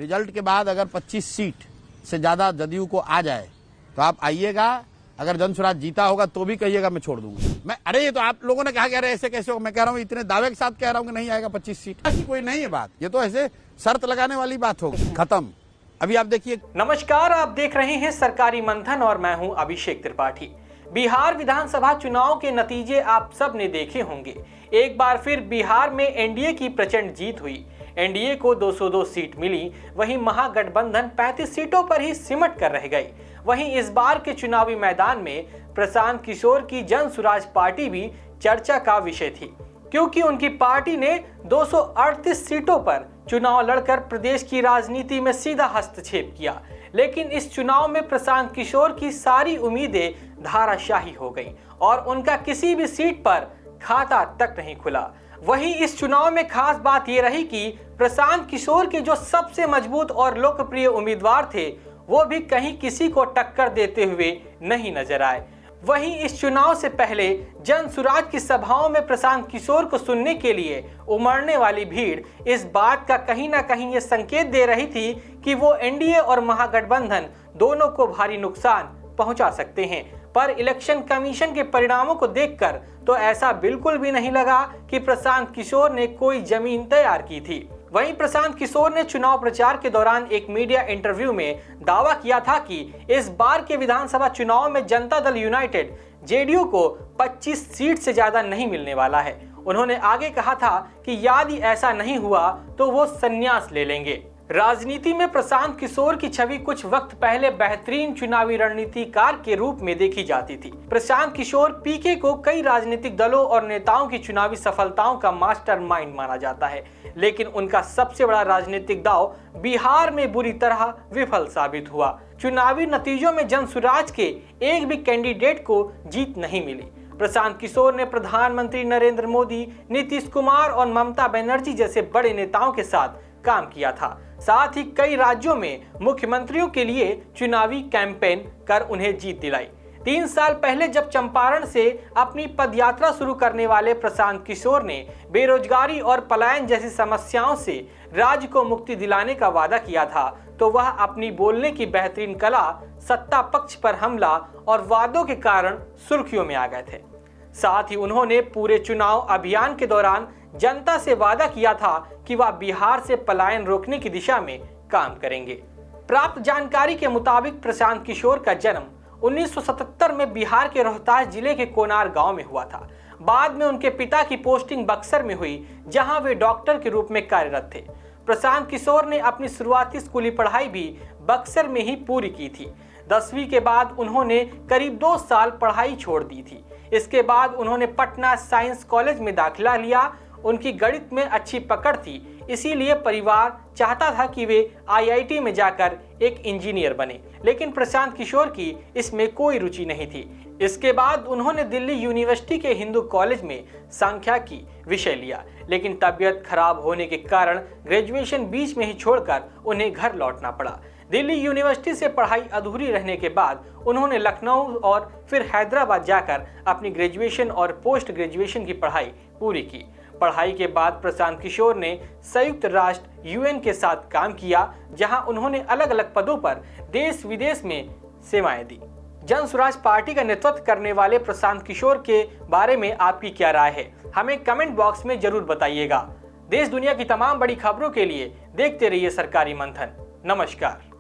Result के बाद अगर 25 सीट से ज्यादा जदयू को आ जाए तो आप आइएगा, अगर जन स्वराज जीता होगा तो भी कहिएगा, मैं छोड़ दूंगा। मैं अरे ये तो आप लोगों ने कहा कह रहे ऐसे कैसे होगा, मैं कह रहा हूँ इतने दावे के साथ कह रहा हूँ कि नहीं आएगा 25 सीट, ऐसी कोई नहीं है बात, ये तो ऐसे शर्त लगाने वाली बात होगी, खत्म। अभी आप देखिए। नमस्कार, आप देख रहे हैं सरकारी मंथन और मैं हूं अभिषेक त्रिपाठी। बिहार विधानसभा चुनाव के नतीजे आप सब ने देखे होंगे। एक बार फिर बिहार में एनडीए की प्रचंड जीत हुई। एनडीए को 202 सीट मिली, वहीं महागठबंधन 35 सीटों पर ही सिमट कर रह गई। वहीं इस बार के चुनावी मैदान में प्रशांत किशोर की जन स्वराज पार्टी भी चर्चा का विषय थी, क्योंकि उनकी पार्टी ने 238 सीटों पर चुनाव लड़कर प्रदेश की राजनीति में सीधा हस्तक्षेप किया। लेकिन इस चुनाव में प्रशांत किशोर की सारी उम्मीदें धाराशाही हो गईं और उनका किसी भी सीट पर खाता तक नहीं खुला। वहीं इस चुनाव में खास बात यह रही कि प्रशांत किशोर के जो सबसे मजबूत और लोकप्रिय उम्मीदवार थे वो भी कहीं किसी को टक्कर देते हुए नहीं नजर आए। वहीं इस चुनाव से पहले जन स्वराज की सभाओं में प्रशांत किशोर को सुनने के लिए उमड़ने वाली भीड़ इस बात का कहीं ना कहीं ये संकेत दे रही थी कि वो एनडीए और महागठबंधन दोनों को भारी नुकसान पहुंचा सकते हैं। पर इलेक्शन कमीशन के परिणामों को देखकर तो ऐसा बिल्कुल भी नहीं लगा कि प्रशांत किशोर ने कोई जमीन तैयार की थी। वहीं प्रशांत किशोर ने चुनाव प्रचार के दौरान एक मीडिया इंटरव्यू में दावा किया था कि इस बार के विधानसभा चुनाव में जनता दल यूनाइटेड जेडीयू को 25 सीट से ज्यादा नहीं मिलने वाला है। उन्होंने आगे कहा था कि यदि ऐसा नहीं हुआ तो वो संन्यास ले लेंगे। राजनीति में प्रशांत किशोर की छवि कुछ वक्त पहले बेहतरीन चुनावी रणनीतिकार के रूप में देखी जाती थी। प्रशांत किशोर पीके को कई राजनीतिक दलों और नेताओं की चुनावी सफलताओं का मास्टरमाइंड माना जाता है, लेकिन उनका सबसे बड़ा राजनीतिक दांव बिहार में बुरी तरह विफल साबित हुआ। चुनावी नतीजों में जन स्वराज के एक भी कैंडिडेट को जीत नहीं मिली। प्रशांत किशोर ने प्रधानमंत्री नरेंद्र मोदी, नीतीश कुमार और ममता बनर्जी जैसे बड़े नेताओं के साथ काम किया था। साथ ही कई राज्यों में मुख्यमंत्रियों के लिए चुनावी कैंपेन कर उन्हें जीत दिलाई। 3 साल पहले जब चंपारण से अपनी पदयात्रा शुरू करने वाले प्रशांत किशोर ने बेरोजगारी और पलायन जैसी समस्याओं से राज्य को मुक्ति दिलाने का वादा किया था, तो वह अपनी बोलने की बेहतरीन कला, सत्ता पक्ष पर हमला और वादों के कारण सुर्खियों में आ गए थे। साथ ही उन्होंने पूरे चुनाव अभियान के दौरान जनता से वादा किया था कि वह बिहार से पलायन रोकने की दिशा में काम करेंगे। प्राप्त जानकारी के मुताबिक प्रशांत किशोर का जन्म 1977 में बिहार के रोहतास जिले के कोनार गांव में हुआ था। बाद में उनके पिता की पोस्टिंग बक्सर में हुई, जहां वे डॉक्टर के रूप में कार्यरत थे। प्रशांत किशोर ने अपनी शुरुआती स्कूली पढ़ाई भी बक्सर में ही पूरी की थी। 10वीं के बाद उन्होंने करीब 2 साल पढ़ाई छोड़ दी थी। इसके बाद उन्होंने पटना साइंस कॉलेज में दाखिला लिया। उनकी गणित में अच्छी पकड़ थी, इसीलिए परिवार चाहता था कि वे आईआईटी में जाकर एक इंजीनियर बने, लेकिन प्रशांत किशोर की इसमें कोई रुचि नहीं थी। इसके बाद उन्होंने दिल्ली यूनिवर्सिटी के हिंदू कॉलेज में सांख्यिकी विषय लिया, लेकिन तबीयत खराब होने के कारण ग्रेजुएशन बीच में ही छोड़कर उन्हें घर लौटना पड़ा। दिल्ली यूनिवर्सिटी से पढ़ाई अधूरी रहने के बाद उन्होंने लखनऊ और फिर हैदराबाद जाकर अपनी ग्रेजुएशन और पोस्ट ग्रेजुएशन की पढ़ाई पूरी की। पढ़ाई के बाद प्रशांत किशोर ने संयुक्त राष्ट्र यूएन के साथ काम किया, जहां उन्होंने अलग अलग पदों पर देश विदेश में सेवाएं दी। जन स्वराज पार्टी का नेतृत्व करने वाले प्रशांत किशोर के बारे में आपकी क्या राय है, हमें कमेंट बॉक्स में जरूर बताइएगा। देश दुनिया की तमाम बड़ी खबरों के लिए देखते रहिए सरकारी मंथन। नमस्कार।